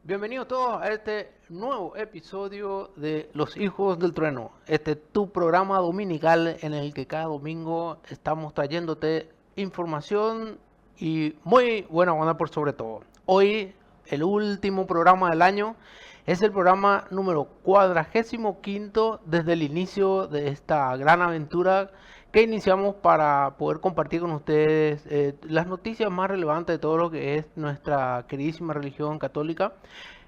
Bienvenidos todos a este nuevo episodio de Los Hijos del Trueno. Este es tu programa dominical en el que cada domingo estamos trayéndote información y muy buena onda por sobre todo. Hoy, el último programa del año, es el programa número 45 desde el inicio de esta gran aventura que iniciamos para poder compartir con ustedes las noticias más relevantes de todo lo que es nuestra queridísima religión católica.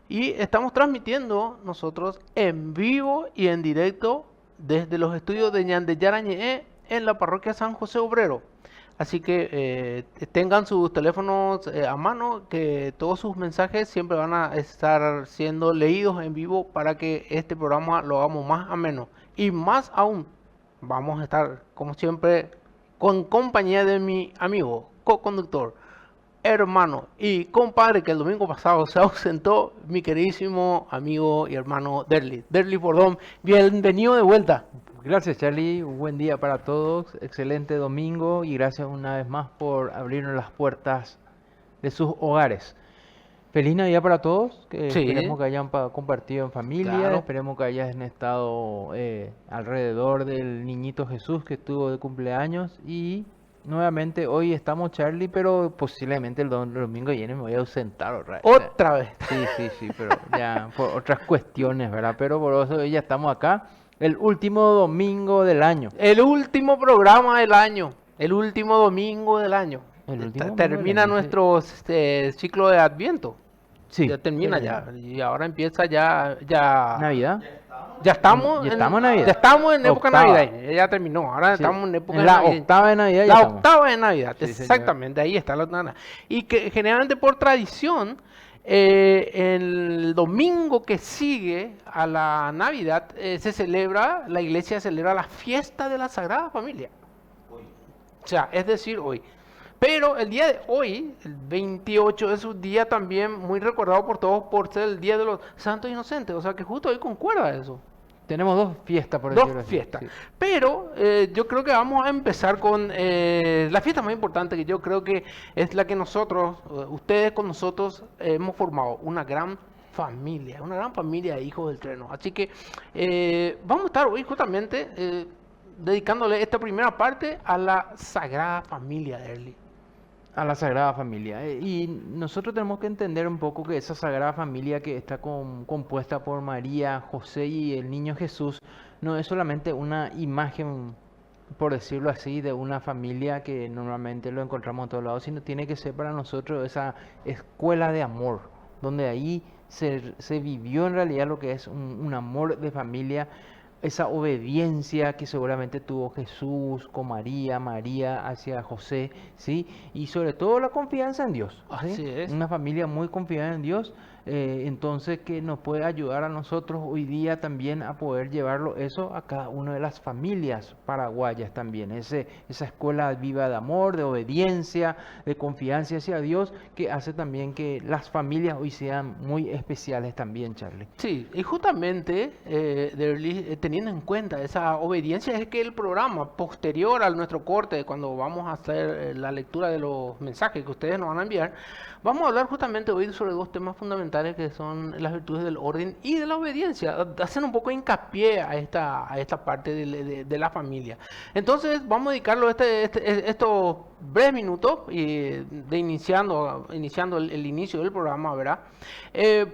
Y estamos transmitiendo nosotros en vivo y en directo desde los estudios de Ñandeyarañe en la parroquia San José Obrero. Así que tengan sus teléfonos a mano, que todos sus mensajes siempre van a estar siendo leídos en vivo para que este programa lo hagamos más ameno. Y más aún, vamos a estar, como siempre, con compañía de mi amigo, co-conductor, hermano y compadre que el domingo pasado se ausentó, mi queridísimo amigo y hermano Derly. Derly Bordón, bienvenido de vuelta. Gracias, Charlie, un buen día para todos, excelente domingo y gracias una vez más por abrirnos las puertas de sus hogares. Feliz Navidad para todos, que Sí. esperemos que hayan compartido en familia, Claro. esperemos que hayan estado alrededor del niñito Jesús que estuvo de cumpleaños y nuevamente hoy estamos, Charlie, pero posiblemente el domingo viene me voy a ausentar otra vez. Otra vez. Sí, pero ya por otras cuestiones, ¿verdad? Pero por eso hoy ya estamos acá, el último domingo del año. El último programa del año, el último domingo del año. El último domingo Termina del año, sí. nuestro ciclo de Adviento. Sí, Ya termina termina. ya. Y ahora empieza ya. Navidad. Ya estamos, Ya estamos en Navidad. Ya estamos en época Octava. navideña. Ya terminó. Ahora Sí, estamos en época en la navideña. octava de Navidad ya La estamos. octava de Navidad, Sí, señor. exactamente, ahí está la octava. Y que generalmente por tradición, el domingo que sigue a la Navidad, la iglesia celebra la fiesta de la Sagrada Familia. O sea, es decir, hoy. Pero el día de hoy, el 28, es un día también muy recordado por todos por ser el Día de los Santos Inocentes. O sea, que justo hoy concuerda eso. Tenemos dos fiestas, por decirlo Dos así. fiestas. Sí. Pero yo creo que vamos a empezar con la fiesta más importante, que yo creo que es la que nosotros, ustedes con nosotros, hemos formado una gran familia de hijos del trueno. Así que vamos a estar hoy justamente dedicándole esta primera parte a la Sagrada Familia de Erly. A la Sagrada Familia. Y nosotros tenemos que entender un poco que esa Sagrada Familia que está compuesta por María, José y el niño Jesús no es solamente una imagen, por decirlo así, de una familia que normalmente lo encontramos en todos lados, sino tiene que ser para nosotros esa escuela de amor, donde ahí se vivió en realidad lo que es un amor de familia, esa obediencia que seguramente tuvo Jesús con María, María hacia José, ¿sí? Y sobre todo la confianza en Dios, ¿sí? Así es. Una familia muy confiada en Dios, entonces que nos puede ayudar a nosotros hoy día también a poder llevarlo eso a cada una de las familias paraguayas también, esa escuela viva de amor, de obediencia, de confianza hacia Dios, que hace también que las familias hoy sean muy especiales también, Charlie. Sí, y justamente teniendo en cuenta esa obediencia es que el programa posterior a nuestro corte, cuando vamos a hacer la lectura de los mensajes que ustedes nos van a enviar, vamos a hablar justamente hoy sobre dos temas fundamentales que son las virtudes del orden y de la obediencia. Hacen un poco hincapié a esta parte de la familia. Entonces vamos a dedicarlo estos breves minutos iniciando el inicio del programa, ¿verdad?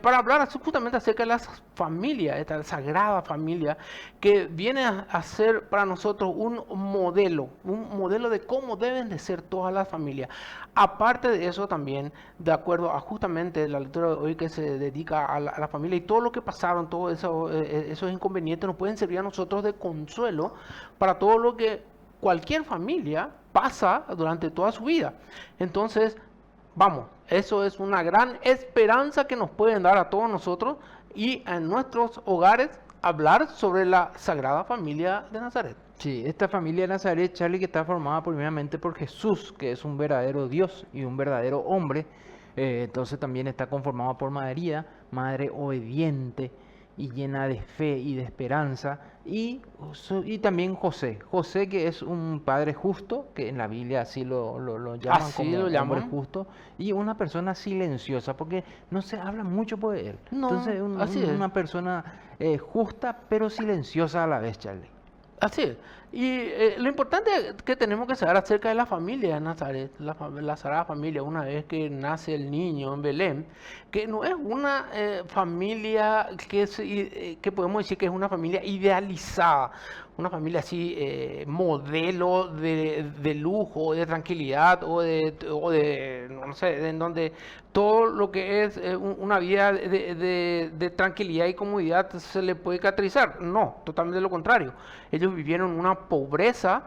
Para hablar justamente acerca de las familias, esta sagrada familia que viene a ser para nosotros un modelo de cómo deben de ser todas las familias. Aparte de eso también, de acuerdo a justamente la lectura de hoy que se dedica a la familia y todo lo que pasaron, todos esos inconvenientes nos pueden servir a nosotros de consuelo para todo lo que cualquier familia pasa durante toda su vida. Entonces, vamos, eso es una gran esperanza que nos pueden dar a todos nosotros y en nuestros hogares hablar sobre la Sagrada Familia de Nazaret. Sí, esta familia de Nazaret, Charlie, que está formada primeramente por Jesús, que es un verdadero Dios y un verdadero hombre, entonces también está conformada por María, madre obediente, y llena de fe y de esperanza. Y también José. José, que es un padre justo, que en la Biblia así lo llaman Así como lo hombre llaman. justo, y una persona silenciosa, porque no se habla mucho por él. No, Entonces, así es. una persona justa, pero silenciosa a la vez, Charlie. Así es. Y lo importante que tenemos que saber acerca de la familia de Nazaret, la Sagrada Familia, una vez que nace el niño en Belén, que no es una familia que podemos decir que es una familia idealizada, una familia así, modelo de lujo, de tranquilidad o de, no sé, en donde todo lo que es una vida de tranquilidad y comodidad se le puede caracterizar. No, totalmente lo contrario. Ellos vivieron una pobreza,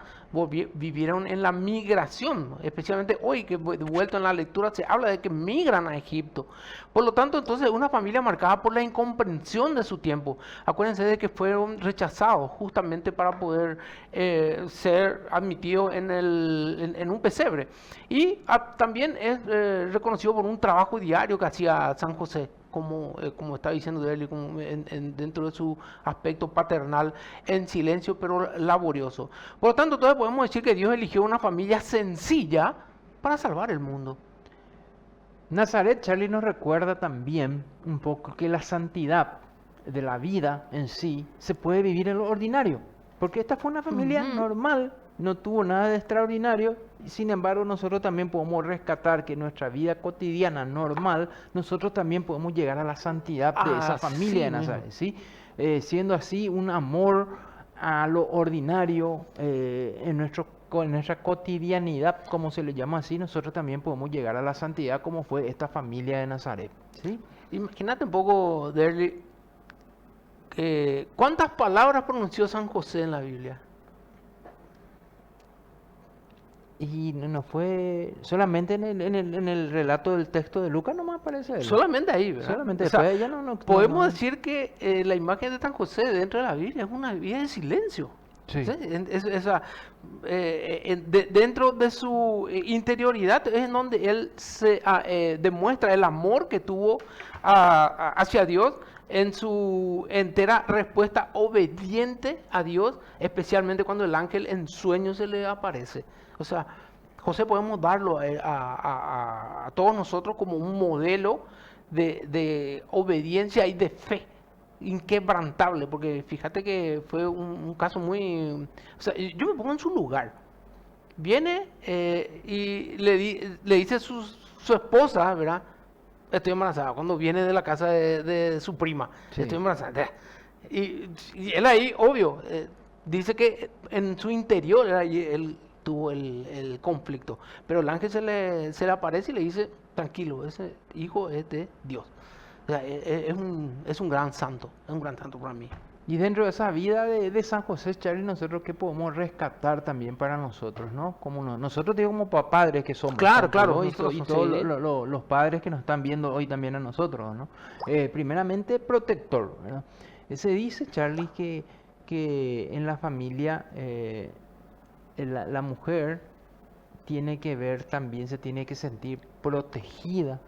vivieron en la migración, especialmente hoy que de vuelta en la lectura se habla de que migran a Egipto. Por lo tanto, entonces, una familia marcada por la incomprensión de su tiempo. Acuérdense de que fueron rechazados justamente para poder ser admitidos en un pesebre. Y también es reconocido por un trabajo diario que hacía San José, como está diciendo de él, y dentro de su aspecto paternal, en silencio pero laborioso. Por lo tanto, entonces podemos decir que Dios eligió una familia sencilla para salvar el mundo. Nazaret, Charlie, nos recuerda también un poco que la santidad de la vida en sí se puede vivir en lo ordinario, porque esta fue una familia Ujú. normal, no tuvo nada de extraordinario, y sin embargo nosotros también podemos rescatar que en nuestra vida cotidiana normal, nosotros también podemos llegar a la santidad de esa familia Así de mismo. Nazaret, ¿sí? Siendo así un amor a lo ordinario en nuestra cotidianidad, como se le llama así, nosotros también podemos llegar a la santidad como fue esta familia de Nazaret, ¿sí? Imagínate un poco, Derly, ¿cuántas palabras pronunció San José en la Biblia? Y no fue solamente en el relato del texto de Lucas, nomás aparece él. Solamente ahí, ¿verdad? Solamente O sea, después ella podemos decir que la imagen de San José dentro de la Biblia es una vida de silencio. Sí, ¿Sí? Dentro de su interioridad es en donde él demuestra el amor que tuvo hacia Dios en su entera respuesta obediente a Dios, especialmente cuando el ángel en sueños se le aparece. O sea, José podemos darlo a todos nosotros como un modelo de obediencia y de fe inquebrantable, porque fíjate que fue un caso muy... O sea, yo me pongo en su lugar. Viene y le dice a su esposa, ¿verdad? Estoy embarazada, cuando viene de la casa de su prima, sí. estoy embarazada. Y él ahí, obvio, dice que en su interior él tuvo el conflicto, pero el ángel se le aparece y le dice, tranquilo, ese hijo es de Dios. O sea, es un gran santo, es un gran santo para mí. Y dentro de esa vida de San José, Charlie, nosotros qué podemos rescatar también para nosotros, ¿no? Como nosotros digo como padres que somos, Claro, tanto claro, yo nosotros y somos, todos sí. los padres que nos están viendo hoy también a nosotros, ¿no? Primeramente, protector, ¿verdad? Se dice, Charlie, que en la familia la mujer tiene que ver también, se tiene que sentir protegida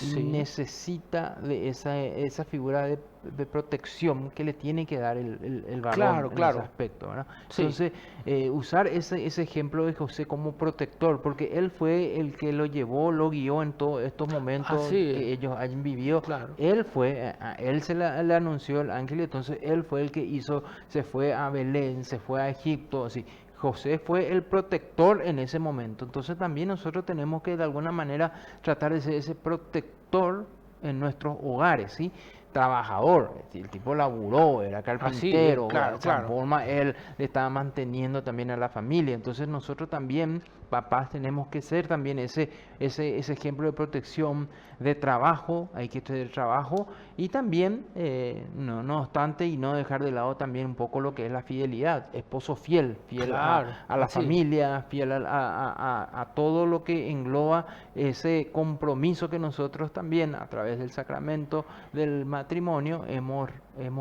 y Sí, necesita de esa figura de protección que le tiene que dar el varón claro, en ese claro. aspecto, ¿verdad? Sí, Entonces, usar ese ejemplo de José como protector, porque él fue el que lo llevó, lo guió en todos estos momentos así es, que ellos hayan vivido. claro. Él fue, a él le anunció el ángel, entonces él fue el que hizo, se fue a Belén, se fue a Egipto, así. José fue el protector en ese momento. Entonces también nosotros tenemos que de alguna manera tratar de ser ese protector en nuestros hogares, ¿sí? Trabajador, es decir, el tipo laburó, era Así es, carpintero, de claro, esa claro. forma él le estaba manteniendo también a la familia. Entonces nosotros también, papás, tenemos que ser también ese ejemplo de protección, de trabajo, hay que tener trabajo y también, no obstante, y no dejar de lado también un poco lo que es la fidelidad, esposo fiel, fiel Claro, a la así es. familia, fiel a todo lo que engloba ese compromiso que nosotros también a través del sacramento del matrimonio hemos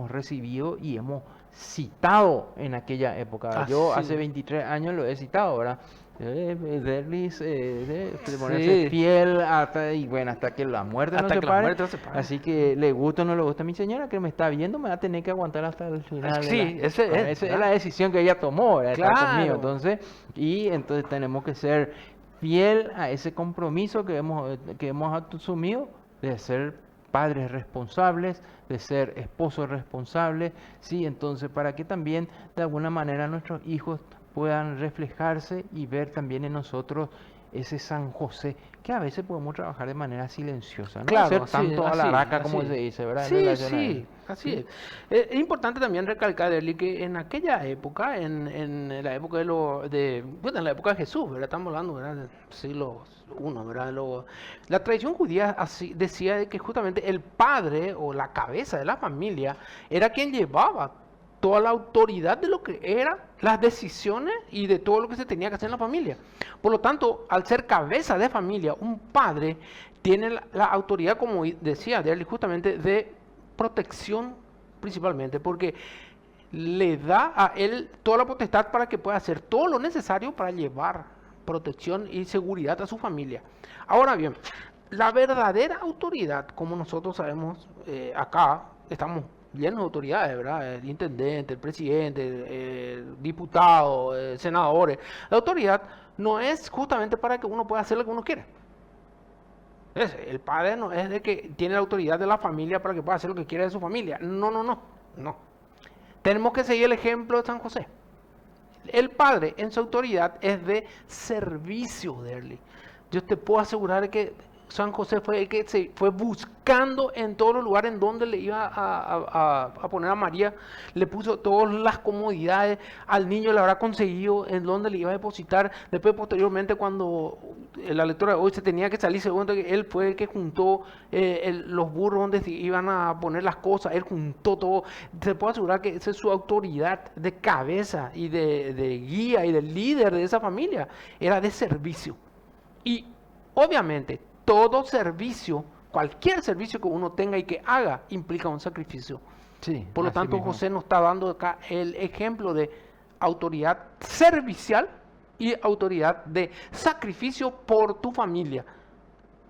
recibido y hemos citado en aquella época. Yo Así hace es. 23 años lo he citado, ¿verdad? Derlis, de ponerse Sí, fiel hasta, y bueno, hasta que la muerte nos hasta que la separe. muerte nos separe. Así que le gusta o no le gusta a mi señora que me está viendo, me va a tener que aguantar hasta el final de Sí, ese bueno, es, esa es la ¿verdad? decisión que ella tomó, ¿verdad? Estar conmigo. Claro. Entonces, y entonces tenemos que ser fiel a ese compromiso que hemos asumido de ser padres responsables, de ser esposos responsables, sí, entonces para que también de alguna manera nuestros hijos puedan reflejarse y ver también en nosotros ese San José, que a veces podemos trabajar de manera silenciosa, no Claro, hacer sí, tanto a la así es, araca así como es. se dice, ¿verdad? En Sí, relación a él. sí, así ¿Sí? es. Es importante también recalcar, Derly, que en aquella época, en la época bueno, en la época de Jesús, ¿verdad? Estamos hablando, ¿verdad? Del siglo I, ¿verdad? La tradición judía así decía de que justamente el padre o la cabeza de la familia era quien llevaba toda la autoridad de lo que eran las decisiones y de todo lo que se tenía que hacer en la familia. Por lo tanto, al ser cabeza de familia, un padre tiene la autoridad, como decía Derly, justamente de protección principalmente, porque le da a él toda la potestad para que pueda hacer todo lo necesario para llevar protección y seguridad a su familia. Ahora bien, la verdadera autoridad, como nosotros sabemos, acá estamos llenos de autoridades, ¿verdad? El intendente, el presidente, el diputado, senadores. La autoridad no es justamente para que uno pueda hacer lo que uno quiere. El padre no es de que tiene la autoridad de la familia para que pueda hacer lo que quiera de su familia. No, no, no, no. Tenemos que seguir el ejemplo de San José. El padre en su autoridad es de servicio, Derly. Yo te puedo asegurar que San José fue el que se fue buscando en todos los lugares en donde le iba a poner a María, le puso todas las comodidades, al niño le habrá conseguido en donde le iba a depositar. Después, posteriormente, cuando en la lectura de hoy se tenía que salir, segundo que él fue el que juntó los burros donde se iban a poner las cosas, él juntó todo. Se puede asegurar que esa es su autoridad de cabeza y de guía y de líder de esa familia, era de servicio. Y obviamente todo servicio, cualquier servicio que uno tenga y que haga, implica un sacrificio. Sí, Por lo así tanto, mismo. José nos está dando acá el ejemplo de autoridad servicial y autoridad de sacrificio por tu familia, Sí.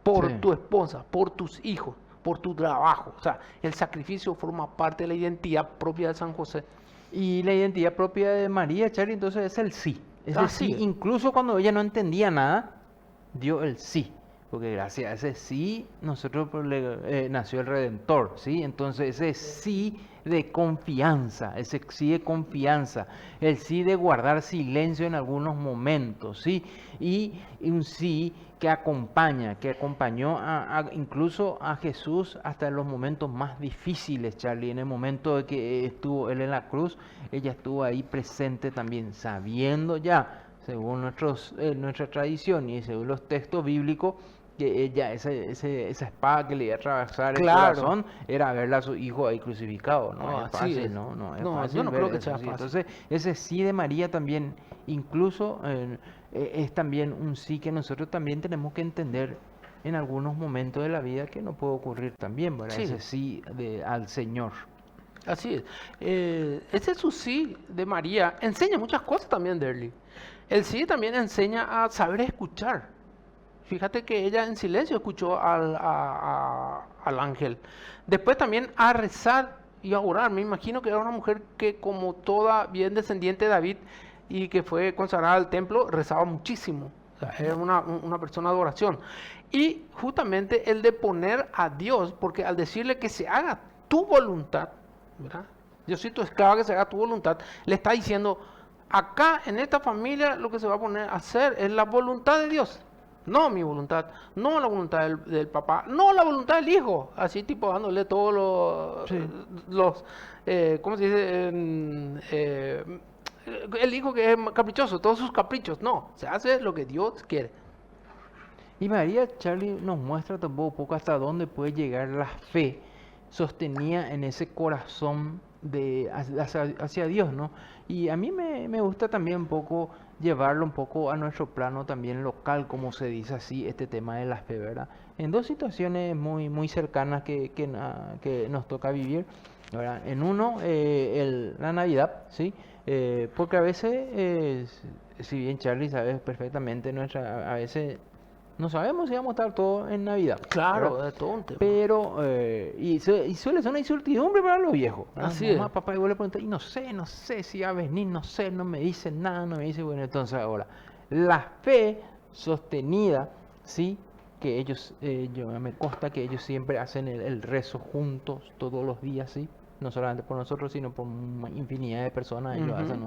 por tu esposa, por tus hijos, por tu trabajo. O sea, el sacrificio forma parte de la identidad propia de San José. Y la identidad propia de María, Charlie, entonces es el sí. Ese Así sí, es. incluso cuando ella no entendía nada, dio el sí. Porque gracias a ese sí, nosotros nació el Redentor, ¿sí? Entonces ese sí de confianza, ese sí de confianza, el sí de guardar silencio en algunos momentos, ¿sí? Y un sí que acompaña, que acompañó incluso a Jesús hasta en los momentos más difíciles, Charlie. En el momento de que estuvo él en la cruz, ella estuvo ahí presente también, sabiendo ya, según nuestra tradición y según los textos bíblicos, que ella, esa espada que le iba a atravesar el Claro. corazón, era verla a su hijo ahí crucificado. No No, es así fácil, es. no, no es No, yo fácil no ver creo que eso, sea sí. fácil. Entonces, ese sí de María también, incluso es también un sí que nosotros también tenemos que entender en algunos momentos de la vida que no puede ocurrir también, ¿verdad? Sí, Ese sí al Señor. así es. Ese su sí de María enseña muchas cosas también, Derly. El sí también enseña a saber escuchar. Fíjate que ella en silencio escuchó al ángel. Después también a rezar y a orar. Me imagino que era una mujer que, como toda bien descendiente de David y que fue consagrada al templo, rezaba muchísimo. O sea, era una persona de oración. Y justamente el de poner a Dios, porque al decirle que se haga tu voluntad, ¿verdad? Yo soy tu esclava, que se haga tu voluntad, le está diciendo, acá en esta familia lo que se va a poner a hacer es la voluntad de Dios. No mi voluntad, no la voluntad del papá, no la voluntad del hijo. Así tipo dándole todos Sí. ¿cómo se dice? El hijo que es caprichoso, todos sus caprichos. No, se hace lo que Dios quiere. Y María, Charlie, nos muestra tampoco un poco hasta dónde puede llegar la fe sostenida en ese corazón hacia Dios, ¿no? Y a mí me gusta también un poco llevarlo un poco a nuestro plano también local, como se dice así, este tema de la fe, ¿verdad? En dos situaciones muy cercanas que nos toca vivir, ¿verdad? En uno, la Navidad, ¿sí? Porque a veces si bien Charlie sabes perfectamente, a veces no sabemos si vamos a estar todos en Navidad, Claro, ¿verdad? es todo un tema. Pero, y suele ser una incertidumbre para los viejos, ¿verdad? Así Mamá, es. papá, y vos le preguntás, y no sé si va a venir, no sé, no me dicen nada, no me dice, bueno, entonces ahora, la fe sostenida, ¿sí? Que ellos, me consta que ellos siempre hacen el rezo juntos todos los días, ¿sí? No solamente por nosotros, sino por una infinidad de personas, ellos Ujú. hacen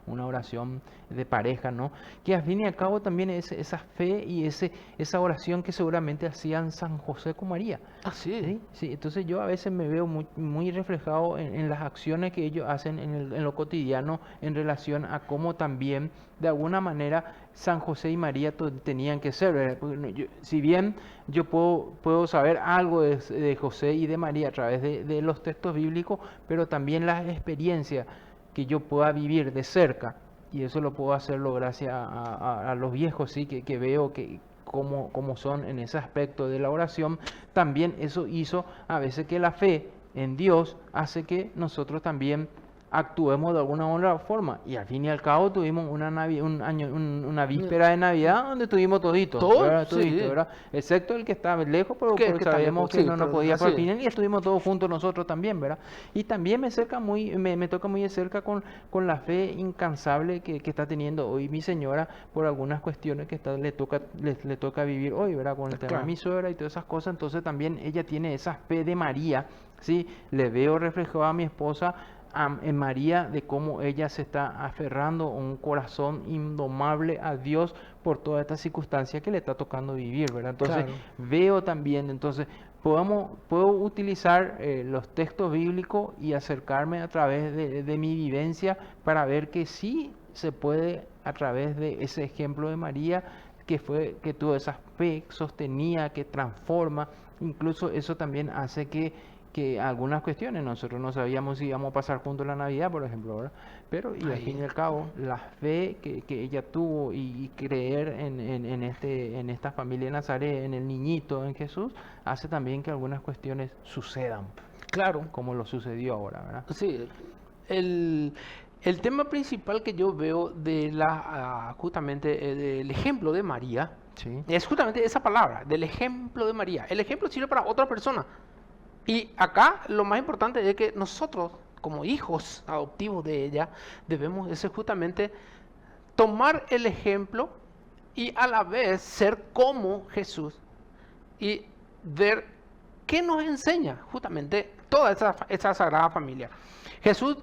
una oración de pareja, ¿no? Que al fin y al cabo también es esa fe y esa oración que seguramente hacían San José con María. Así es. Sí, sí, entonces yo a veces me veo muy reflejado en las acciones que ellos hacen en lo cotidiano en relación a cómo también de alguna manera San José y María tenían que ser, ¿verdad? Porque si bien yo puedo saber algo de José y de María a través de los textos bíblicos, pero también las experiencias que yo pueda vivir de cerca, y eso lo puedo hacerlo gracias a los viejos, sí, que veo que cómo son en ese aspecto de la oración, también eso hizo a veces que la fe en Dios hace que nosotros también actuemos de alguna u otra forma. Y al fin y al cabo tuvimos una víspera de Navidad donde estuvimos toditos, Todo, ¿verdad? Toditos, sí. ¿verdad? Excepto el que estaba lejos, pero Que porque está sabemos lejos, que sí, no nos pero podía así es. partir y estuvimos todos juntos nosotros también, ¿verdad? Y también me toca muy de cerca con la fe incansable que está teniendo hoy mi señora por algunas cuestiones que le toca vivir hoy, ¿verdad? Con el tema de Claro. mi suegra y todas esas cosas, entonces también ella tiene esa fe de María, ¿sí? Le veo reflejado a mi esposa en María de cómo ella se está aferrando a un corazón indomable a Dios por todas estas circunstancias que le está tocando vivir, ¿verdad? Entonces Claro. veo también, entonces puedo utilizar los textos bíblicos y acercarme a través de mi vivencia para ver que sí se puede a través de ese ejemplo de María que tuvo esa fe sostenida, que transforma, incluso eso también hace que algunas cuestiones nosotros no sabíamos si íbamos a pasar juntos la Navidad, por ejemplo, ¿verdad? Pero y al fin Ahí. y al cabo, la fe que ella tuvo y creer en esta familia de Nazaret, en el niñito, en Jesús, hace también que algunas cuestiones sucedan, Claro. como lo sucedió ahora, ¿verdad? Sí. El, el tema principal que yo veo de justamente del ejemplo de María Sí, es justamente esa palabra, del ejemplo de María. El ejemplo sirve para otra persona. Y acá lo más importante es que nosotros, como hijos adoptivos de ella, debemos ese justamente tomar el ejemplo y a la vez ser como Jesús y ver qué nos enseña justamente toda esa sagrada familia. Jesús,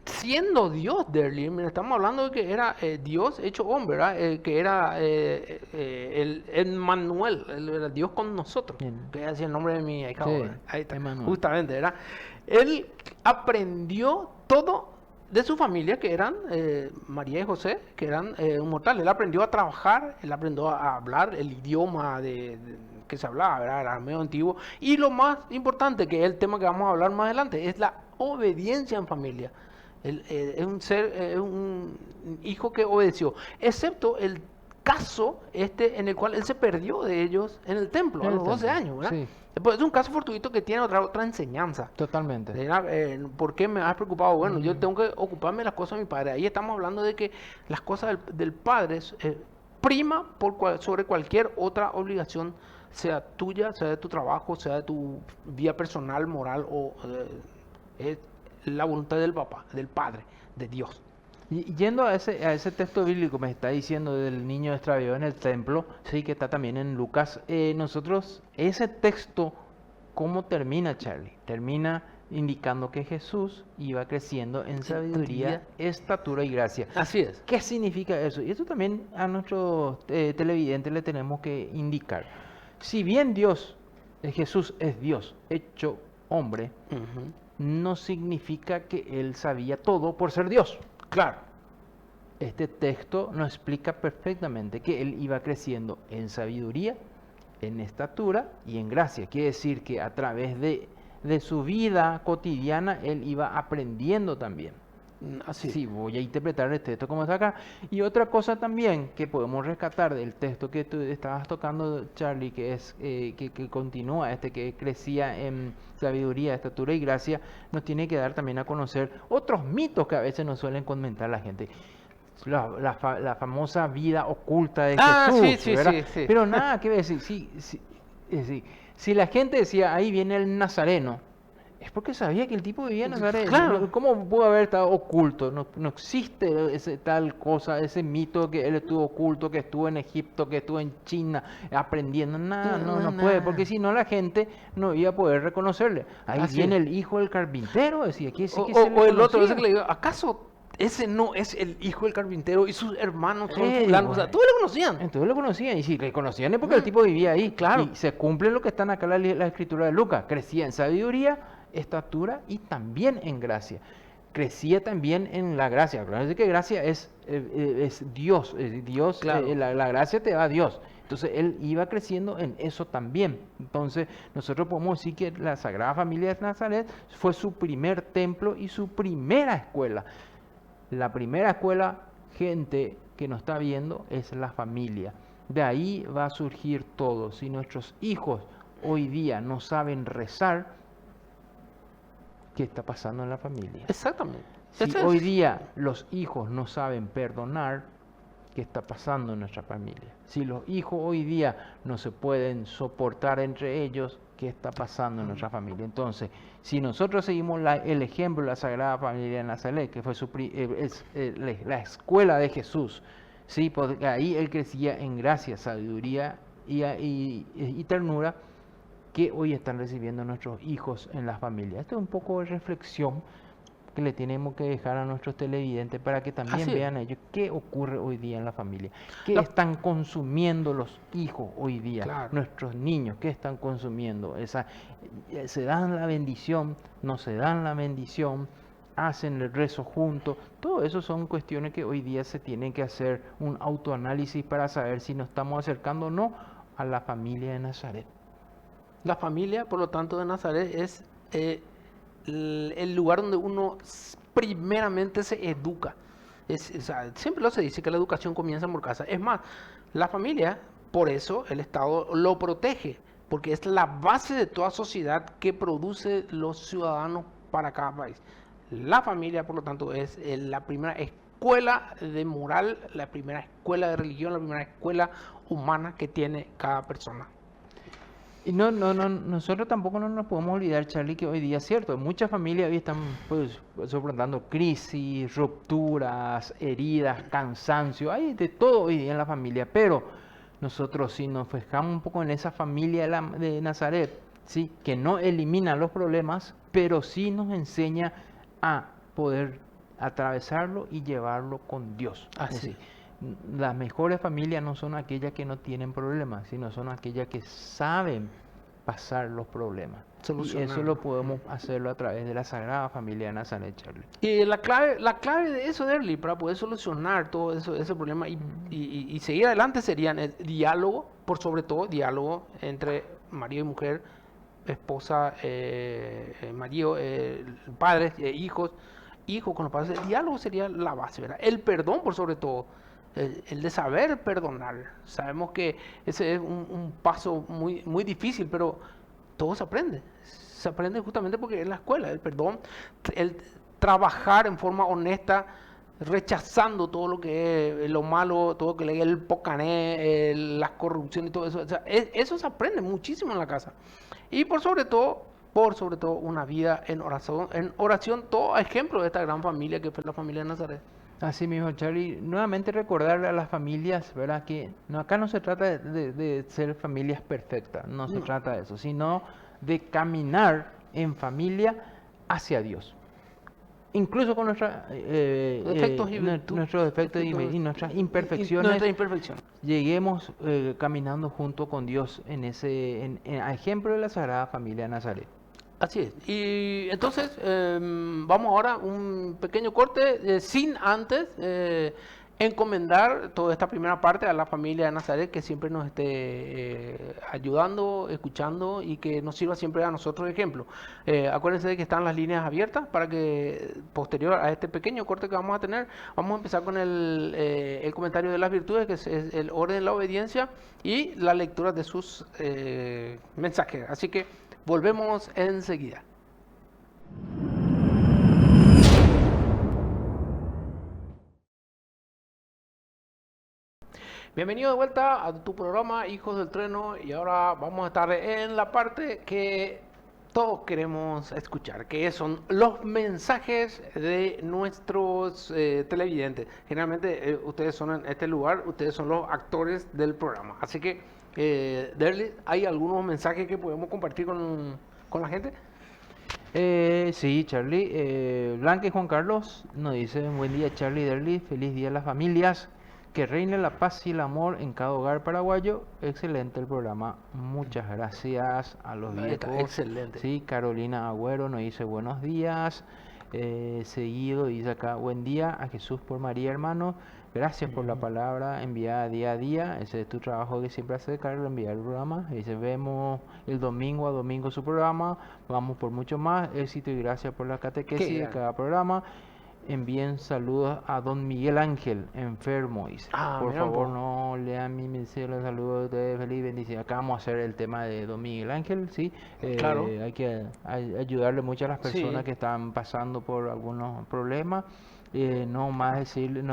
siendo Dios, Derlin, estamos hablando de que era Dios hecho hombre, ¿verdad? Que era el Emmanuel, era Dios con nosotros, bien. que es el nombre de mi hija, Sí, ¿verdad? Ahí está, Emmanuel. justamente, ¿verdad? Él aprendió todo de su familia, que eran María y José, que eran mortales. Él aprendió a trabajar, él aprendió a hablar el idioma que se hablaba, ¿verdad? El arameo antiguo. Y lo más importante, que es el tema que vamos a hablar más adelante, es la obediencia en familia. Él, es un hijo que obedeció, excepto el caso en el cual él se perdió de ellos en el templo a En el los 12 templo, años, ¿verdad? sí, Después es un caso fortuito que tiene otra enseñanza. totalmente. ¿Por qué me has preocupado? Bueno, yo Mm, tengo que ocuparme de las cosas de mi padre. Ahí estamos hablando de que las cosas del padre prima sobre cualquier otra obligación, sea tuya, sea de tu trabajo, sea de tu vida personal, moral o es la voluntad del papá, del padre, de Dios. Y yendo a ese texto bíblico, me está diciendo del niño extraviado en el templo, sí, que está también en Lucas. Nosotros, ese texto, ¿cómo termina, Charlie? Termina indicando que Jesús iba creciendo en sabiduría, estatura y gracia. Así es. ¿Qué significa eso? Y eso también a nuestros televidentes le tenemos que indicar. Si bien Jesús es Dios hecho hombre, Ujú. no significa que él sabía todo por ser Dios. Claro. Este texto nos explica perfectamente que él iba creciendo en sabiduría, en estatura y en gracia. Quiere decir que a través de su vida cotidiana él iba aprendiendo también. Así es. Sí, voy a interpretar el texto como está acá. Y otra cosa también que podemos rescatar del texto que tú estabas tocando, Charlie, que es que continúa, que crecía en sabiduría, estatura y gracia, nos tiene que dar también a conocer otros mitos que a veces nos suelen comentar la gente. la famosa vida oculta de Ah, sí, Jesús, sí, ¿verdad? sí, sí. Pero nada que ver, es decir, si la gente decía, ahí viene el nazareno, es porque sabía que el tipo vivía en Nazaret. Claro. ¿Cómo pudo haber estado oculto? No existe ese tal cosa, ese mito que él estuvo oculto, que estuvo en Egipto, que estuvo en China aprendiendo. Nada, No, no es no puede, nada. porque si no la gente no iba a poder reconocerle. Ahí Así viene es. el hijo del carpintero, decía, que sí O, que se le o el otro, ese conocía. que le digo, ¿acaso ese no es el hijo del carpintero y sus hermanos son Eh, fulanos? O sea, igual. todos le conocían. Entonces lo conocían, y si le conocían es porque el Ah, tipo vivía ahí. claro. Y se cumple lo que están acá la escritura de Lucas. Crecía en sabiduría, estatura y también en gracia. Crecía también en la gracia. Acuérdense que gracia es Dios. Dios, Claro. la gracia te da a Dios. Entonces él iba creciendo en eso también. Entonces nosotros podemos decir que la Sagrada Familia de Nazaret fue su primer templo y su primera escuela. La primera escuela, gente que nos está viendo, es la familia. De ahí va a surgir todo. Si nuestros hijos hoy día no saben rezar, ¿qué está pasando en la familia? Exactamente. Si Ese hoy es- día los hijos no saben perdonar, ¿qué está pasando en nuestra familia? Si los hijos hoy día no se pueden soportar entre ellos, ¿qué está pasando en nuestra familia? Entonces, si nosotros seguimos el ejemplo de la Sagrada Familia de Nazaret, que fue la escuela de Jesús, ¿sí? Porque ahí él crecía en gracia, sabiduría y ternura, que hoy están recibiendo nuestros hijos en la familia. Esto es un poco de reflexión que le tenemos que dejar a nuestros televidentes para que también Así es. vean ellos qué ocurre hoy día en la familia, qué La- están consumiendo los hijos hoy día, Claro. nuestros niños, qué están consumiendo. Se dan la bendición, no se dan la bendición, hacen el rezo juntos. Todo eso son cuestiones que hoy día se tienen que hacer un autoanálisis para saber si nos estamos acercando o no a la familia de Nazaret. La familia, por lo tanto, de Nazaret es el lugar donde uno primeramente se educa. O sea, siempre lo se dice que la educación comienza por casa. Es más, la familia, por eso el Estado lo protege, porque es la base de toda sociedad que produce los ciudadanos para cada país. La familia, por lo tanto, es la primera escuela de moral, la primera escuela de religión, la primera escuela humana que tiene cada persona. Y nosotros tampoco no nos podemos olvidar, Charlie, que hoy día es cierto, muchas familias hoy están pues soportando crisis, rupturas, heridas, cansancio, hay de todo hoy día en la familia, pero nosotros si nos fijamos un poco en esa familia de Nazaret, sí, que no elimina los problemas, pero sí nos enseña a poder atravesarlo y llevarlo con Dios. Es Así. decir, las mejores familias no son aquellas que no tienen problemas, sino son aquellas que saben pasar los problemas. Y eso Solucionarlo. lo podemos hacerlo a través de la Sagrada Familia de Nazaret, Charlie. Y la clave de eso, Derly, para poder solucionar todo eso, ese problema y seguir adelante serían el diálogo, por sobre todo diálogo entre marido y mujer, esposa, marido, padres, hijos con los padres. El diálogo sería la base, ¿verdad? El perdón, por sobre todo, el de saber perdonar. Sabemos que ese es un paso muy, muy difícil, pero todo se aprende. Se aprende justamente porque es la escuela, el perdón, el trabajar en forma honesta, rechazando todo lo que es lo malo, todo lo que es el pocané, la corrupción y todo eso. O sea, eso se aprende muchísimo en la casa. Y por sobre todo, una vida en oración, todo ejemplo de esta gran familia que fue la familia de Nazaret. Así mismo, Charlie, nuevamente recordarle a las familias, ¿verdad? Que acá no se trata de ser familias perfectas, no se No. trata de eso, sino de caminar en familia hacia Dios. Incluso con Defectos y virtud- nuestros defectos y nuestras imperfecciones, Nuestra imperfección. lleguemos caminando junto con Dios a ejemplo de la Sagrada Familia de Nazaret. Así es. Y entonces vamos ahora a un pequeño corte sin antes encomendar toda esta primera parte a la familia de Nazaret que siempre nos esté ayudando, escuchando y que nos sirva siempre a nosotros de ejemplo. Acuérdense de que están las líneas abiertas para que posterior a este pequeño corte que vamos a tener, vamos a empezar con el comentario de las virtudes, que es el orden, la obediencia y la lectura de sus mensajes. Así que volvemos enseguida. Bienvenido de vuelta a tu programa Hijos del Trueno y ahora vamos a estar en la parte que todos queremos escuchar, que son los mensajes de nuestros televidentes. Generalmente ustedes son en este lugar, ustedes son los actores del programa. Así que, Derly, ¿hay algunos mensajes que podemos compartir con la gente? Sí, Charlie. Blanca y Juan Carlos nos dicen: buen día, Charlie Derly, feliz día a las familias, que reine la paz y el amor en cada hogar paraguayo. Excelente el programa, muchas gracias a los Está viejos. excelente. Sí, Carolina Agüero nos dice buenos días. Seguido dice acá: buen día a Jesús por María, hermano. Gracias por la palabra enviada día a día. Ese es tu trabajo que siempre hace, Carlos, enviar el programa. Dice: vemos el domingo a domingo su programa. Vamos por mucho más. Éxito y gracias por la catequesis de cada programa. Envíen saludos a don Miguel Ángel, enfermo. Dice: por mira, favor, no lean mi mensaje. Los saludos de feliz bendición. Acá vamos a hacer el tema de don Miguel Ángel, ¿sí? Claro. Hay que ayudarle mucho a las personas Sí. que están pasando por algunos problemas. No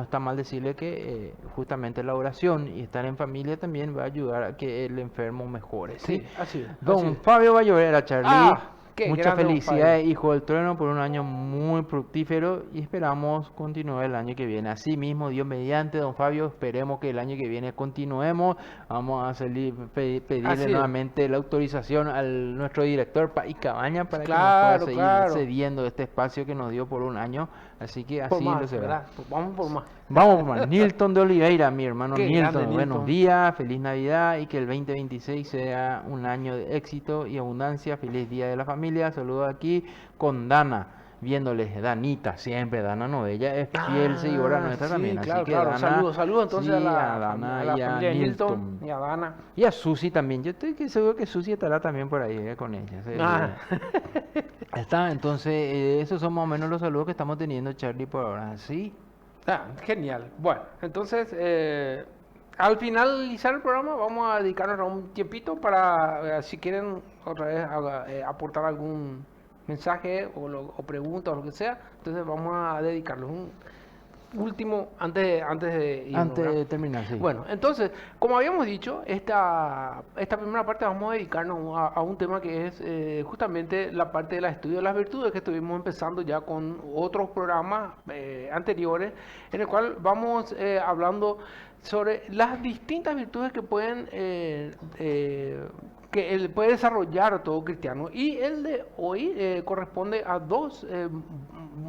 está mal decirle que justamente la oración y estar en familia también va a ayudar a que el enfermo mejore, ¿sí? Sí, así es. Don Fabio Vallorera, Charlie, Qué muchas grande, don felicidades, Fabio. hijo del trueno, por un año muy fructífero y esperamos continuar el año que viene. Así mismo, Dios mediante, don Fabio, esperemos que el año que viene continuemos. Vamos a pedirle Así es. nuevamente la autorización a nuestro director Pai Cabaña para que nos Claro, pueda seguir claro. cediendo este espacio que nos dio por un año. Así que Por así lo más, será. ¿verdad? Vamos por más. Vamos, por más. Nilton de Oliveira, mi hermano Qué Nilton. grande, Buenos Nilton. días, feliz Navidad y que el 2026 sea un año de éxito y abundancia. Feliz Día de la Familia. Saludos aquí con Dana, viéndoles. Danita, siempre Dana Novella es fiel seguidora nuestra sí, también. claro, Así que claro. Dana, Saludos entonces sí, a a Dana a la y a familia de Nilton Nilton. y a Dana. Y a Susi también. Yo estoy seguro que Susi estará también por ahí con ella. Ah, Está, entonces, esos son más o menos los saludos que estamos teniendo, Charlie, por ahora. Sí. genial. Bueno, entonces, al finalizar el programa vamos a dedicarnos a un tiempito para, si quieren otra vez aportar algún mensaje o pregunta o lo que sea. Entonces vamos a dedicarlo un último antes de irnos, Antes ¿verdad? de terminar, sí. Bueno, entonces, como habíamos dicho, esta primera parte vamos a dedicarnos a un tema que es justamente la parte del estudio de las virtudes que estuvimos empezando ya con otros programas anteriores, en el cual vamos hablando sobre las distintas virtudes que pueden que él puede desarrollar todo cristiano. Y el de hoy corresponde a dos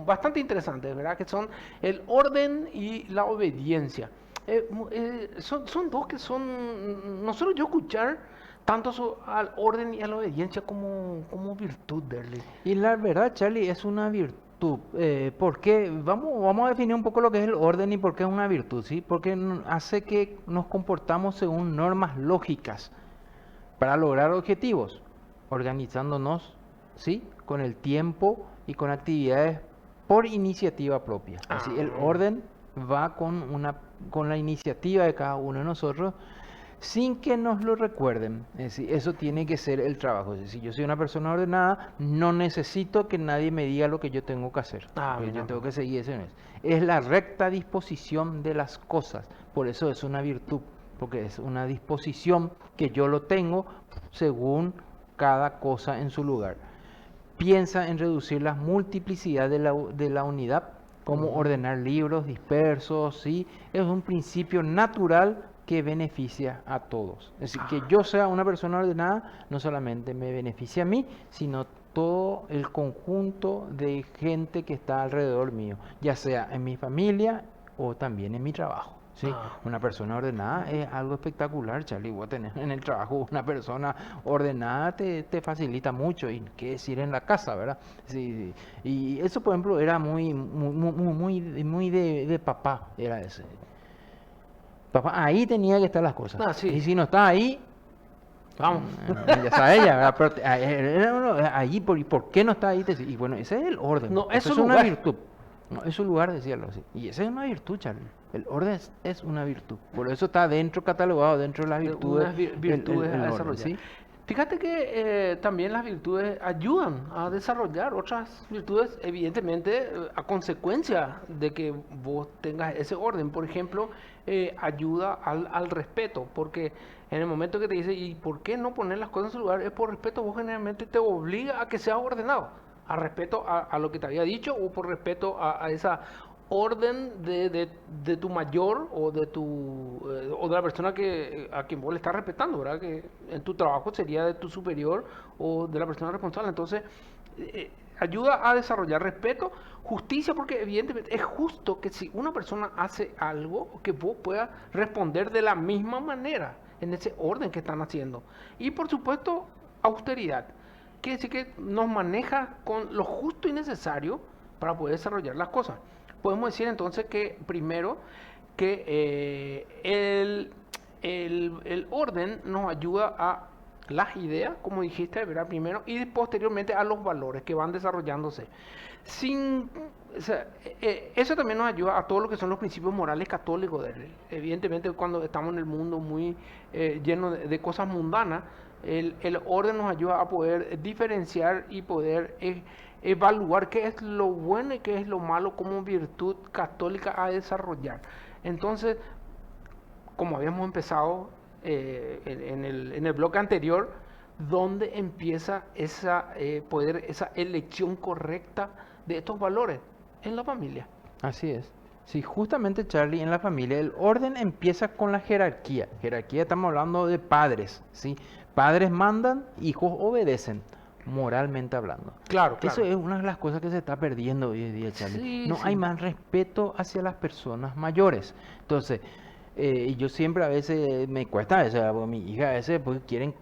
bastante interesantes, ¿verdad? Que son el orden y la obediencia. Son dos que son, no solo yo escuchar tanto al orden y a la obediencia como virtud, Derly. Y la verdad, Charlie, es una virtud. ¿Por qué? Vamos a definir un poco lo que es el orden y por qué es una virtud, ¿sí? Porque hace que nos comportamos según normas lógicas para lograr objetivos, organizándonos, ¿sí? Con el tiempo y con actividades por iniciativa propia. Así, el orden va con la iniciativa de cada uno de nosotros sin que nos lo recuerden. Es decir, eso tiene que ser el trabajo. Es decir, si yo soy una persona ordenada, no necesito que nadie me diga lo que yo tengo que hacer. Porque yo tengo que seguir ese. Es la recta disposición de las cosas. Por eso es una virtud, porque es una disposición que yo lo tengo según cada cosa en su lugar. Piensa en reducir la multiplicidad de la unidad, como ordenar libros dispersos, ¿sí? Es un principio natural que beneficia a todos. Es decir, que yo sea una persona ordenada no solamente me beneficia a mí, sino todo el conjunto de gente que está alrededor mío, ya sea en mi familia o también en mi trabajo. ¿Sí? Una persona ordenada es algo espectacular, Charlie. Vos tenés en el trabajo una persona ordenada te facilita mucho, y qué decir en la casa, ¿verdad? Sí, sí. Y eso, por ejemplo, era muy de papá, era ese. Papá, ahí tenía que estar las cosas. Sí. Y si no está ahí, vamos. Ya sabes ella, ¿verdad? Pero allí, ¿por qué no está ahí? Y bueno, ese es el orden. No, Eso es es un una lugar. virtud. No, es un lugar, decirlo así. Y esa es una virtud, Charlie. El orden es una virtud. Por eso está catalogado dentro de las virtudes. Unas virtudes el a orden, desarrollar. ¿sí? Fíjate que también las virtudes ayudan a desarrollar otras virtudes, evidentemente, a consecuencia de que vos tengas ese orden. Por ejemplo, ayuda al respeto, porque en el momento que te dice, ¿y por qué no poner las cosas en su lugar? Es por respeto, vos generalmente te obliga a que seas ordenado, a respeto a lo que te había dicho o por respeto a esa orden de tu mayor o de la persona a quien vos le estás respetando, ¿verdad? Que en tu trabajo sería de tu superior o de la persona responsable. Entonces, ayuda a desarrollar respeto, justicia, porque evidentemente es justo que si una persona hace algo, que vos puedas responder de la misma manera, en ese orden que están haciendo. Y por supuesto, austeridad. Quiere decir que nos maneja con lo justo y necesario para poder desarrollar las cosas. Podemos decir entonces que primero que el orden nos ayuda a las ideas, como dijiste, ¿verdad? Primero, y posteriormente a los valores que van desarrollándose. O sea, eso también nos ayuda a todo lo que son los principios morales católicos. Evidentemente, cuando estamos en el mundo muy lleno de cosas mundanas, el orden nos ayuda a poder diferenciar y poder evaluar qué es lo bueno y qué es lo malo como virtud católica a desarrollar. Entonces, como habíamos empezado en el bloque anterior, ¿dónde empieza esa elección correcta de estos valores? En la familia. Así es. Sí, justamente Charlie, en la familia el orden empieza con la jerarquía. Jerarquía, estamos hablando de padres, ¿sí? Padres mandan, hijos obedecen, moralmente hablando. Claro, Eso claro. es una de las cosas que se está perdiendo hoy en día, Charlie. Sí, No sí. hay más respeto hacia las personas mayores. Entonces, yo siempre a veces me cuesta, a veces, mi hija a veces pues, quieren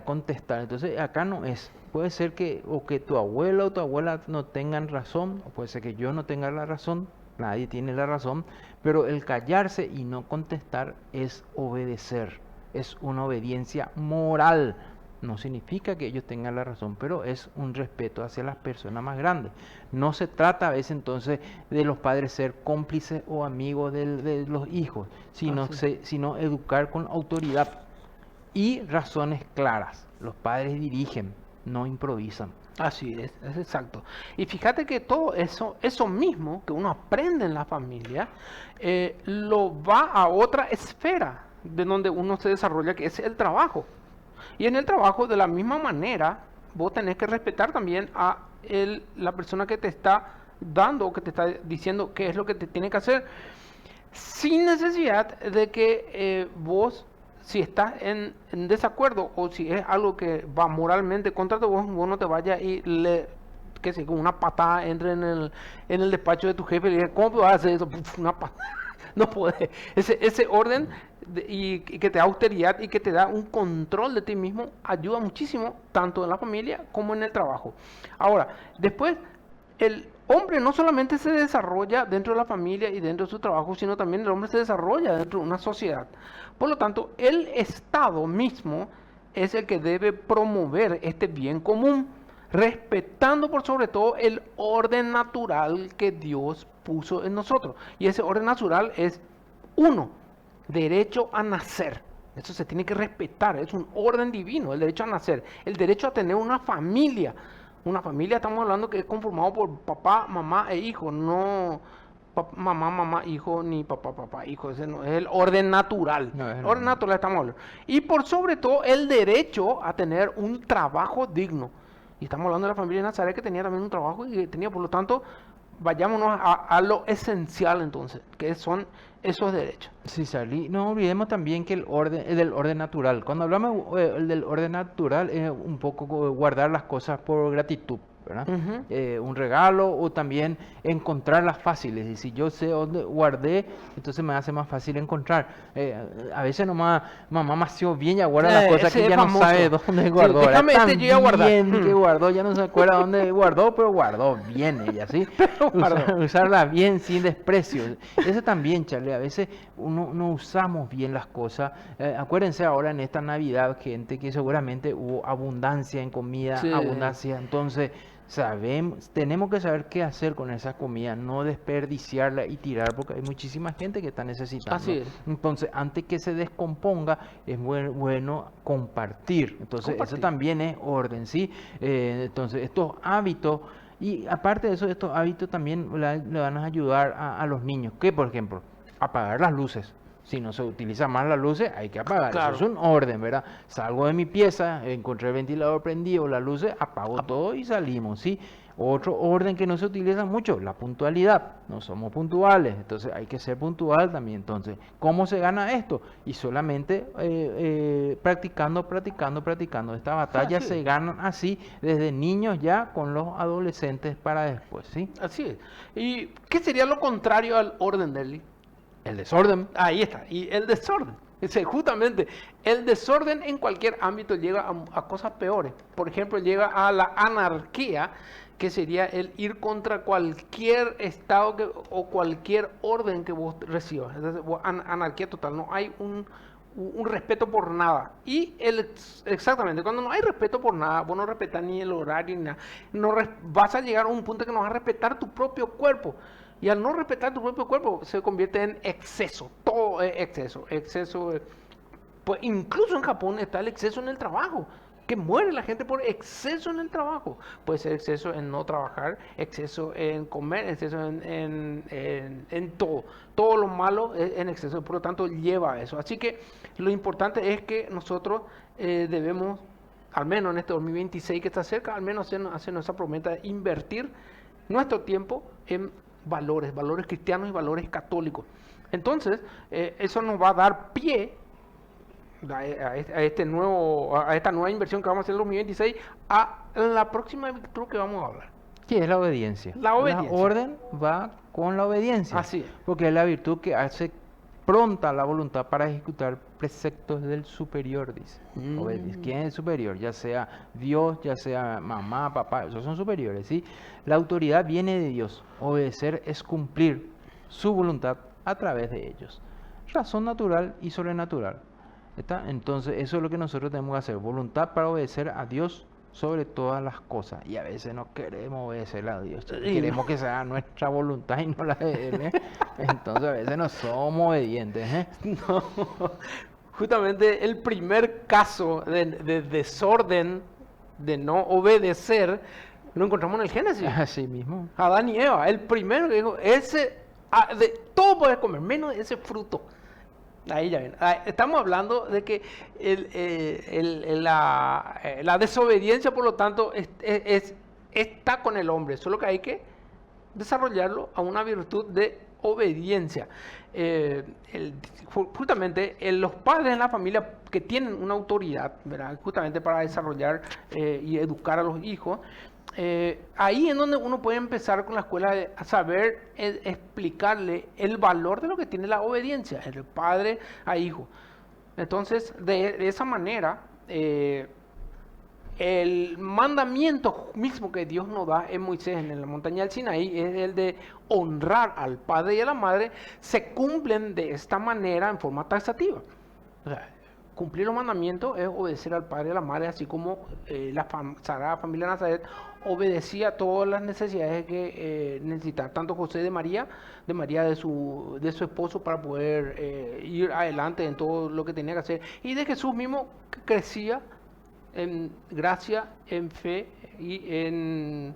contestar. Entonces, acá no es. Puede ser que o que tu abuelo o tu abuela no tengan razón, o puede ser que yo no tenga la razón, nadie tiene la razón, pero el callarse y no contestar es obedecer, es una obediencia moral. No significa que ellos tengan la razón, pero es un respeto hacia las personas más grandes. No se trata a veces entonces de los padres ser cómplices o amigos de los hijos, sino educar con autoridad y razones claras. Los padres dirigen, no improvisan. Así es exacto. Y fíjate que todo eso mismo que uno aprende en la familia, lo va a otra esfera de donde uno se desarrolla, que es el trabajo. Y en el trabajo, de la misma manera, vos tenés que respetar también a la persona que te está dando o que te está diciendo qué es lo que te tiene que hacer, sin necesidad de que vos, si estás en desacuerdo o si es algo que va moralmente contra vos no te vayas y que sé, con una patada entre en el despacho de tu jefe y le digas, ¿cómo vas a hacer eso? Puf, una patada. No puede. Ese orden y que te da austeridad y que te da un control de ti mismo ayuda muchísimo, tanto en la familia como en el trabajo. Ahora, después, el hombre no solamente se desarrolla dentro de la familia y dentro de su trabajo, sino también el hombre se desarrolla dentro de una sociedad. Por lo tanto, el Estado mismo es el que debe promover este bien común, respetando por sobre todo el orden natural que Dios puso en nosotros. Y ese orden natural es, uno, derecho a nacer. Eso se tiene que respetar, es un orden divino, el derecho a nacer, el derecho a tener una familia. Una familia, estamos hablando que es conformado por papá, mamá e hijo, no mamá, mamá, hijo, ni papá, papá, hijo. Ese no es el orden natural. No, es El el orden natural estamos hablando. Y por sobre todo el derecho a tener un trabajo digno. Y estamos hablando de la familia de Nazaret que tenía también un trabajo y que tenía, por lo tanto, vayámonos a lo esencial entonces, que son esos derechos. Sí, Charlie, no olvidemos también que el orden es del orden natural. Cuando hablamos del orden natural es un poco guardar las cosas por gratitud, ¿verdad? Un regalo o también encontrarlas fáciles. Y si yo sé dónde guardé, entonces me hace más fácil encontrar. A veces nomás mamá mació bien, ya guarda las cosas Ese que es ya famoso. no sabe dónde guardó. Sí, ¿verdad? déjame Tan yo ya guardar. bien que guardó, ya no se acuerda dónde guardó, pero guardó bien ella, ¿sí? Usarla bien, sin desprecio. Eso también, Charlie, a veces no usamos bien las cosas. Acuérdense ahora en esta Navidad, gente, que seguramente hubo abundancia en comida, Sí. abundancia. Entonces, Tenemos que saber qué hacer con esa comida, no desperdiciarla y tirar, porque hay muchísima gente que está necesitando. Así es. Entonces, antes que se descomponga, es bueno compartir. Entonces, eso Compartir. también es orden, ¿sí? Entonces, estos hábitos, y aparte de eso, estos hábitos también le van a ayudar a los niños, que por ejemplo, apagar las luces. Si no se utiliza más las luces, hay que apagar. Claro. Eso es un orden, ¿verdad? Salgo de mi pieza, encontré el ventilador prendido, las luces, apago todo y salimos, ¿sí? Otro orden que no se utiliza mucho, la puntualidad. No somos puntuales, entonces hay que ser puntual también. Entonces, ¿cómo se gana esto? Y solamente practicando. Esta batalla Así se es. ganan así desde niños ya con los adolescentes para después, ¿sí? Así es. ¿Y qué sería lo contrario al orden, Derly? El desorden. Ahí está. Y el desorden. Justamente, el desorden en cualquier ámbito llega a cosas peores. Por ejemplo, llega a la anarquía, que sería el ir contra cualquier estado o cualquier orden que vos recibas. Entonces, anarquía total, no hay un respeto por nada. Y exactamente, cuando no hay respeto por nada, vos no respetas ni el horario ni nada, vas a llegar a un punto que no vas a respetar tu propio cuerpo. Y al no respetar tu propio cuerpo, se convierte en exceso. Todo es exceso. Pues incluso en Japón está el exceso en el trabajo. Que muere la gente por exceso en el trabajo. Puede ser exceso en no trabajar, exceso en comer, exceso en todo. Todo lo malo es en exceso, por lo tanto lleva a eso. Así que lo importante es que nosotros debemos, al menos en este 2026 que está cerca, al menos hacer nuestra promesa de invertir nuestro tiempo en valores cristianos y valores católicos. Entonces, eso nos va a dar pie a esta nueva inversión que vamos a hacer en el 2026, a la próxima virtud que vamos a hablar. Sí, es la obediencia. La obediencia. La orden va con la obediencia. Así es. Porque es la virtud que hace pronta la voluntad para ejecutar preceptos del superior, dice. ¿Quién es el superior? Ya sea Dios, ya sea mamá, papá, esos son superiores, ¿sí? La autoridad viene de Dios. Obedecer es cumplir su voluntad a través de ellos. Razón natural y sobrenatural. ¿Está? Entonces, eso es lo que nosotros tenemos que hacer. Voluntad para obedecer a Dios sobre todas las cosas. Y a veces no queremos obedecer a Dios. Queremos que sea nuestra voluntad y no la de Él. Entonces, a veces no somos obedientes. No. Justamente el primer caso de desorden, de no obedecer, lo encontramos en el Génesis. Así mismo. Adán y Eva. El primero que dijo, todo puedes comer, menos ese fruto. Ahí ya ven. Estamos hablando de que la desobediencia, por lo tanto, está con el hombre, solo que hay que desarrollarlo a una virtud de obediencia. Justamente los padres en la familia que tienen una autoridad, ¿verdad? Justamente para desarrollar y educar a los hijos, ahí es donde uno puede empezar con la escuela a saber explicarle el valor de lo que tiene la obediencia, el padre a hijo. Entonces, de esa manera, el mandamiento mismo que Dios nos da en Moisés en la montaña del Sinaí es el de honrar al padre y a la madre, se cumplen de esta manera en forma taxativa. O sea, cumplir los mandamientos es obedecer al padre y a la madre, así como la Sagrada Familia de Nazaret obedecía todas las necesidades que necesitaba, tanto José de María de su esposo, para poder ir adelante en todo lo que tenía que hacer, y de Jesús mismo, que crecía en gracia, en fe y en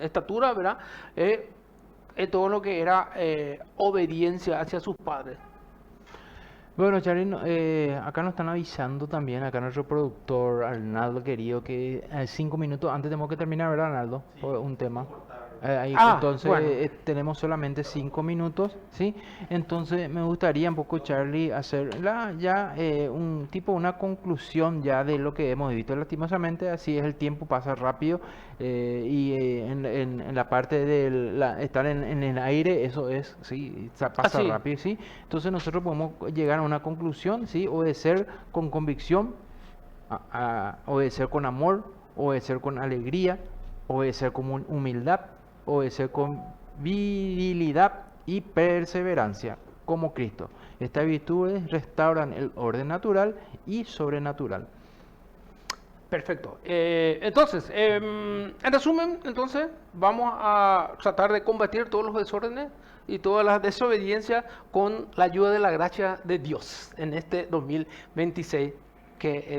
estatura, ¿verdad? En todo lo que era obediencia hacia sus padres. Bueno, Charly, acá nos están avisando también, acá nuestro productor Arnaldo querido, que 5 minutos antes tenemos que terminar, ¿verdad, Arnaldo? Por un tema. Entonces bueno. tenemos solamente 5 minutos, ¿sí? Entonces me gustaría un poco, Charly, hacer una conclusión ya de lo que hemos visto. Lastimosamente, así es, el tiempo pasa rápido, en la parte de estar en el aire, eso es, sí, pasa rápido, ¿sí? Entonces nosotros podemos llegar a una conclusión, ¿sí? Obedecer con convicción, obedecer con amor, obedecer con alegría, obedecer con humildad, obedecer con virilidad y perseverancia, como Cristo. Estas virtudes restauran el orden natural y sobrenatural. Perfecto. Entonces, en resumen, entonces, vamos a tratar de combatir todos los desórdenes y todas las desobediencias con la ayuda de la gracia de Dios en este 2026,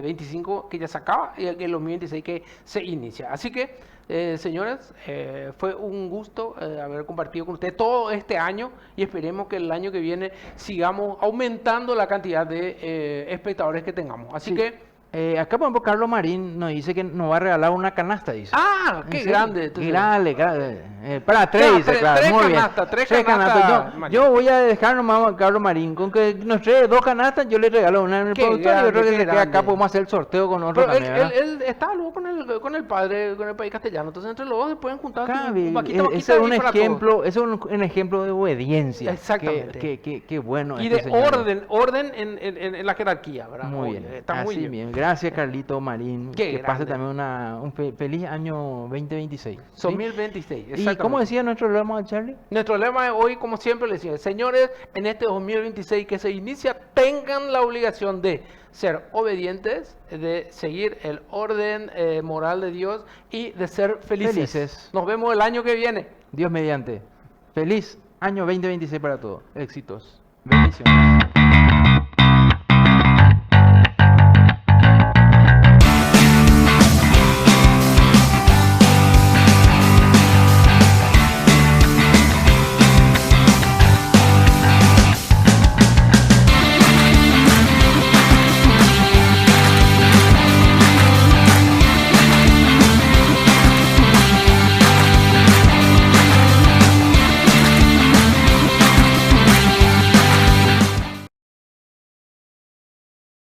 25 que ya se acaba y el 2026 que se inicia. Así que, señores, fue un gusto haber compartido con ustedes todo este año y esperemos que el año que viene sigamos aumentando la cantidad de espectadores que tengamos. Así Sí. que... Acá, por ejemplo, Carlos Marín nos dice que nos va a regalar una canasta, dice. ¡Ah! ¿En ¡Qué serio? grande! Entonces, Grande. Para tres, Claro, dice, tres- claro. tres Muy bien. canastas, tres canastas, Marín. Yo voy a dejar nomás a Carlos Marín. Con que nos trae 2 canastas, yo le regalo una en el Qué productor y grande, otro que qué se queda grande. acá. Podemos hacer el sorteo con otro Pero él, también, ¿verdad? él estaba luego con el padre, con el país castellano. Entonces, entre los dos se pueden juntar Cabe, vaquita, vaquita ese es un ahí para ejemplo, ese es un ejemplo de obediencia. Exactamente. Qué bueno todos. Y este de señor. orden en la jerarquía, ¿verdad? Muy Oye, bien, está muy así bien. bien. Gracias, Carlito Marín. Qué Que pase grande. también un feliz año 2026. ¿sí? 2026, ¿Y exactamente. cómo decía nuestro lema, Charlie? Nuestro lema de hoy, como siempre le decía, señores, en este 2026 que se inicia, tengan la obligación de ser obedientes, de seguir el orden moral de Dios y de ser felices. Felices. Nos vemos el año que viene. Dios mediante. Feliz año 2026 para todos. Éxitos. Bendiciones.